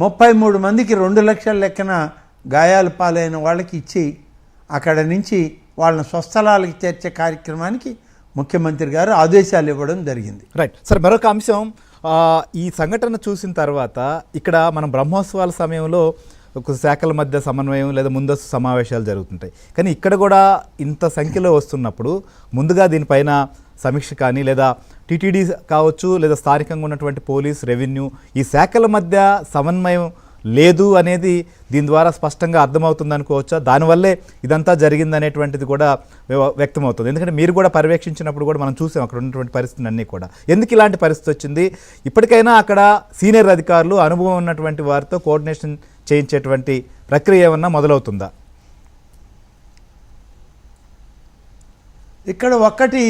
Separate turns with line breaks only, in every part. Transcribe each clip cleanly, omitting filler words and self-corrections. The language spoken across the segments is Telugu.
33 మందికి 2 లక్షల లెక్కన గాయాలు పాలైన వాళ్ళకి ఇచ్చి అక్కడ నుంచి వాళ్ళని స్వస్థలాలకు చేర్చే కార్యక్రమానికి ముఖ్యమంత్రి గారు ఆదేశాలు ఇవ్వడం జరిగింది.
రైట్ సార్, మరొక అంశం, ఈ సంఘటన చూసిన తర్వాత ఇక్కడ మనం బ్రహ్మోత్సవాల సమయంలో ఒక శాఖల మధ్య సమన్వయం లేదా ముందస్తు సమావేశాలు జరుగుతుంటాయి. కానీ ఇక్కడ కూడా ఇంత సంఖ్యలో వస్తున్నప్పుడు ముందుగా దీనిపైన సమీక్ష కానీ లేదా టీటీడీ కావచ్చు లేదా స్థానికంగా ఉన్నటువంటి పోలీస్, రెవెన్యూ ఈ శాఖల మధ్య సమన్వయం లేదు అనేది దీని ద్వారా స్పష్టంగా అర్థమవుతుంది అనుకోవచ్చా? దానివల్లే ఇదంతా జరిగిందనేటువంటిది కూడా వ్యక్తమవుతుంది. ఎందుకంటే మీరు కూడా పర్యవేక్షించినప్పుడు కూడా మనం చూసాం అక్కడ ఉన్నటువంటి పరిస్థితులు అన్నీ కూడా. ఎందుకు ఇలాంటి పరిస్థితి వచ్చింది? ఇప్పటికైనా అక్కడ సీనియర్ అధికారులు, అనుభవం ఉన్నటువంటి వారితో కోఆర్డినేషన్ చేయించేటువంటి ప్రక్రియ ఏమన్నా మొదలవుతుందా?
ఇక్కడ ఒక్కటి,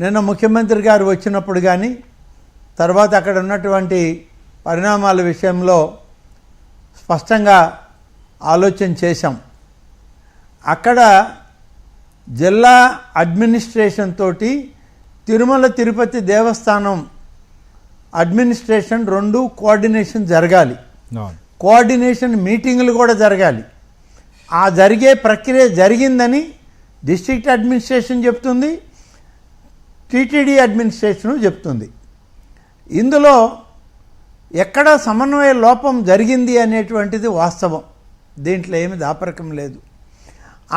నిన్న ముఖ్యమంత్రి గారు వచ్చినప్పుడు కానీ తర్వాత అక్కడ ఉన్నటువంటి పరిణామాల విషయంలో స్పష్టంగా ఆలోచన చేశాం. అక్కడ జిల్లా అడ్మినిస్ట్రేషన్ తోటి తిరుమల తిరుపతి దేవస్థానం అడ్మినిస్ట్రేషన్ 2 కోఆర్డినేషన్ జరగాలి. కోఆర్డినేషన్ మీటింగులు కూడా జరగాలి. ఆ జరిగే ప్రక్రియ జరిగిందని డిస్ట్రిక్ట్ అడ్మినిస్ట్రేషన్ చెప్తుంది, టీటీడీ అడ్మినిస్ట్రేషను చెప్తుంది. ఇందులో ఎక్కడ సమన్వయ లోపం జరిగింది అనేటువంటిది వాస్తవం, దీంట్లో ఏమి దాపరికం లేదు.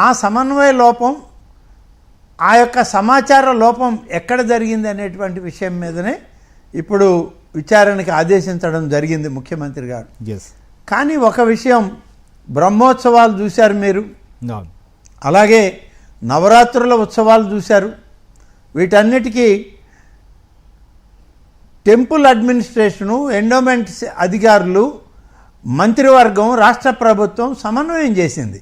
ఆ సమన్వయ లోపం, ఆ యొక్క సమాచార లోపం ఎక్కడ జరిగింది అనేటువంటి విషయం మీదనే ఇప్పుడు విచారణకి ఆదేశించడం జరిగింది ముఖ్యమంత్రి గారు. కానీ ఒక విషయం, బ్రహ్మోత్సవాలు చూశారు మీరు, అలాగే నవరాత్రుల ఉత్సవాలు చూశారు. వీటన్నిటికీ టెంపుల్ అడ్మినిస్ట్రేషను, ఎండోమెంట్స్ అధికారులు, మంత్రివర్గం, రాష్ట్ర ప్రభుత్వం సమన్వయం చేసింది.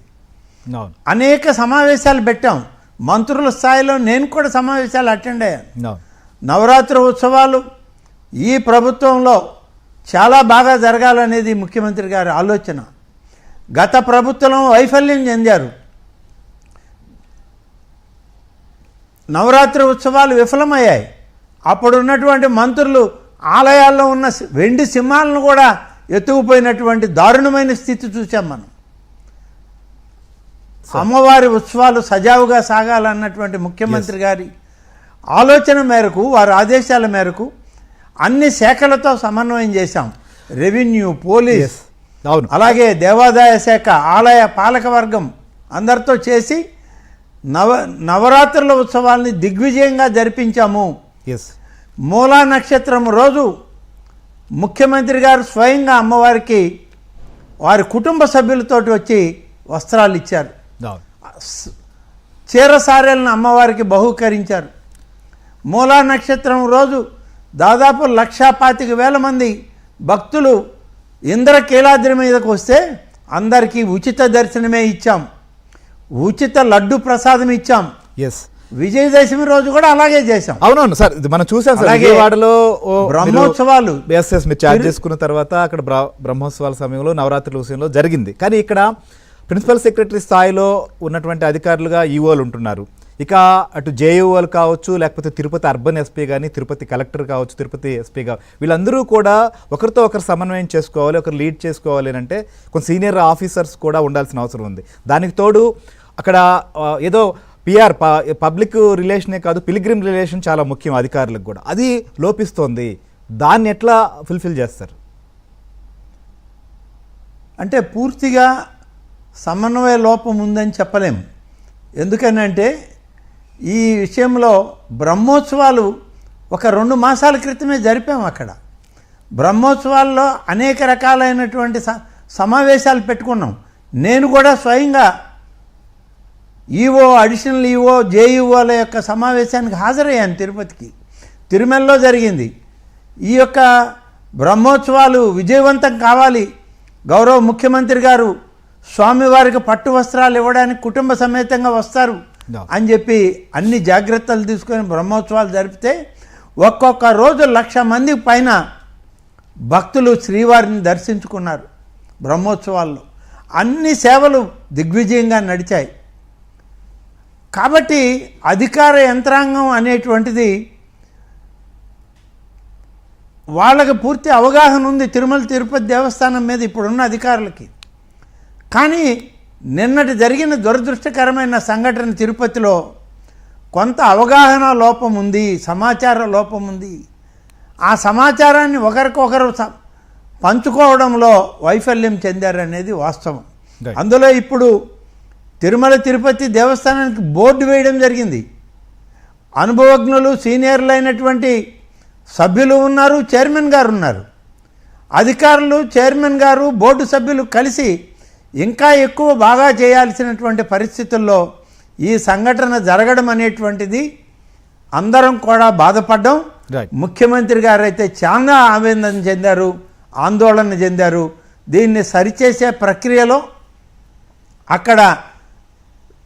అనేక సమావేశాలు పెట్టాం. మంత్రుల స్థాయిలో నేను కూడా సమావేశాలు అటెండ్ అయ్యాను. నవరాత్రి ఉత్సవాలు ఈ ప్రభుత్వంలో చాలా బాగా జరగాలనేది ముఖ్యమంత్రి గారి ఆలోచన. గత ప్రభుత్వం వైఫల్యం చెందారు. నవరాత్రి ఉత్సవాలు విఫలమయ్యాయి. అప్పుడు ఉన్నటువంటి మంత్రులు ఆలయాల్లో ఉన్న వెండి సింహాలను కూడా ఎత్తుకుపోయినటువంటి దారుణమైన స్థితి చూసాం మనం. అమ్మవారి ఉత్సవాలు సజావుగా సాగాలన్నటువంటి ముఖ్యమంత్రి గారి ఆలోచన మేరకు, వారి ఆదేశాల మేరకు అన్ని శాఖలతో సమన్వయం చేశాం. రెవెన్యూ, పోలీస్, అలాగే దేవాదాయ శాఖ, ఆలయ పాలకవర్గం అందరితో చేసి నవరాత్రుల ఉత్సవాల్ని దిగ్విజయంగా జరిపించాము. మూలా నక్షత్రం రోజు ముఖ్యమంత్రి గారు స్వయంగా అమ్మవారికి వారి కుటుంబ సభ్యులతో వచ్చి వస్త్రాలు ఇచ్చారు. చీరసారెలను అమ్మవారికి బహూకరించారు. మూలా నక్షత్రం రోజు దాదాపు 1,25,000 మంది భక్తులు ఇంద్రకీలాద్రి మీదకు వస్తే అందరికీ ఉచిత దర్శనమే ఇచ్చాం, ఉచిత లడ్డు ప్రసాదం ఇచ్చాం. విజయదశమి రోజు కూడా అలాగే చేశాం.
అవునవును సార్, మనం చూసాం సార్ విజయవాడలో
బ్రహ్మోత్సవాలు
మీరు ఛార్జ్ చేసుకున్న తర్వాత అక్కడ బ్రహ్మోత్సవాల సమయంలో నవరాత్రుల విషయంలో జరిగింది. కానీ ఇక్కడ ప్రిన్సిపల్ సెక్రటరీ స్థాయిలో ఉన్నటువంటి అధికారులుగా ఈఓలు ఉంటున్నారు. ఇక అటు జేఈఓలు కావచ్చు, లేకపోతే తిరుపతి అర్బన్ ఎస్పీ కానీ, తిరుపతి కలెక్టర్ కావచ్చు, తిరుపతి ఎస్పీ కావచ్చు, వీళ్ళందరూ కూడా ఒకరితో ఒకరు సమన్వయం చేసుకోవాలి, ఒకరు లీడ్ చేసుకోవాలి అంటే కొంత సీనియర్ ఆఫీసర్స్ కూడా ఉండాల్సిన అవసరం ఉంది. దానికి తోడు అక్కడ ఏదో పిఆర్ పబ్లిక్ రిలేషనే కాదు, పిలిగ్రిమ్ రిలేషన్ చాలా ముఖ్యం అధికారులకు కూడా. అది లోపిస్తోంది. దాన్ని ఎట్లా ఫుల్ఫిల్ చేస్తారు?
అంటే పూర్తిగా సమన్వయ లోపం ఉందని చెప్పలేము. ఎందుకనంటే ఈ విషయంలో బ్రహ్మోత్సవాలు ఒక 2 మాసాల క్రితమే జరిపాము. అక్కడ బ్రహ్మోత్సవాల్లో అనేక రకాలైనటువంటి సమావేశాలు పెట్టుకున్నాం. నేను కూడా స్వయంగా ఈఓ, అడిషనల్ ఈఓ, జేఈఓల యొక్క సమావేశానికి హాజరయ్యాను. తిరుపతికి, తిరుమలలో జరిగింది. ఈ యొక్క బ్రహ్మోత్సవాలు విజయవంతం కావాలి, గౌరవ ముఖ్యమంత్రి గారు స్వామివారికి పట్టు వస్త్రాలు ఇవ్వడానికి కుటుంబ సమేతంగా వస్తారు అని చెప్పి అన్ని జాగ్రత్తలు తీసుకొని బ్రహ్మోత్సవాలు జరిపితే ఒక్కొక్క రోజు 1,00,000 మంది పైన భక్తులు శ్రీవారిని దర్శించుకున్నారు. బ్రహ్మోత్సవాల్లో అన్ని సేవలు దిగ్విజయంగా నడిచాయి. కాబట్టి అధికార యంత్రాంగం అనేటువంటిది వాళ్ళకి పూర్తి అవగాహన ఉంది తిరుమల తిరుపతి దేవస్థానం మీద ఇప్పుడున్న అధికారులకి. కానీ నిన్నటి జరిగిన దురదృష్టకరమైన సంఘటన తిరుపతిలో కొంత అవగాహన లోపం ఉంది, సమాచార లోపం ఉంది. ఆ సమాచారాన్ని ఒకరికొకరు పంచుకోవడంలో వైఫల్యం చెందారనేది వాస్తవం.
Right.
అందులో ఇప్పుడు తిరుమల తిరుపతి దేవస్థానానికి బోర్డు వేయడం జరిగింది. అనుభవజ్ఞులు సీనియర్లైనటువంటి సభ్యులు ఉన్నారు, చైర్మన్ గారు ఉన్నారు. అధికారులు, చైర్మన్ గారు, బోర్డు సభ్యులు కలిసి ఇంకా ఎక్కువ బాగా చేయాల్సినటువంటి పరిస్థితుల్లో ఈ సంఘటన జరగడం అనేటువంటిది అందరం కూడా బాధపడ్డాం.
Right.
ముఖ్యమంత్రి గారు అయితే చాలా ఆవేదన చెందారు, ఆందోళన చెందారు. దీన్ని సరిచేసే ప్రక్రియలో అక్కడ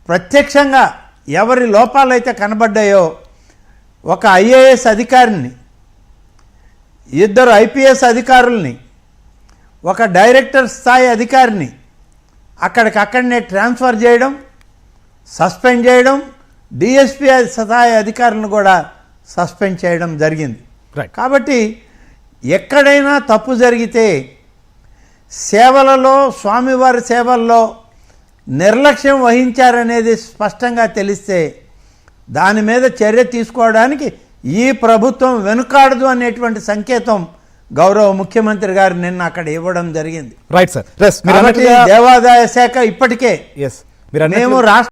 ప్రత్యక్షంగా ఎవరి లోపాలైతే కనబడ్డాయో ఒక ఐఏఎస్ అధికారిని, 2 ఐపీఎస్ అధికారుల్ని, ఒక డైరెక్టర్ స్థాయి అధికారిని అక్కడికక్కడనే ట్రాన్స్ఫర్ చేయడం, సస్పెండ్ చేయడం, డిఎస్పీ స్థాయి అధికారులను కూడా సస్పెండ్ చేయడం జరిగింది.
Right.
కాబట్టి ఎక్కడైనా తప్పు జరిగితే సేవలలో, స్వామివారి సేవల్లో నిర్లక్ష్యం వహించారనేది స్పష్టంగా తెలిస్తే దాని మీద చర్య తీసుకోవడానికి ఈ ప్రభుత్వం వెనుకాడదు అనేటువంటి సంకేతం గౌరవ ముఖ్యమంత్రి గారు నిన్న అక్కడ ఇవ్వడం జరిగింది.
Right sir.
కాబట్టి దేవాదాయ శాఖ ఇప్పటికే
ఎస్ మీరు
మేము రాష్ట్ర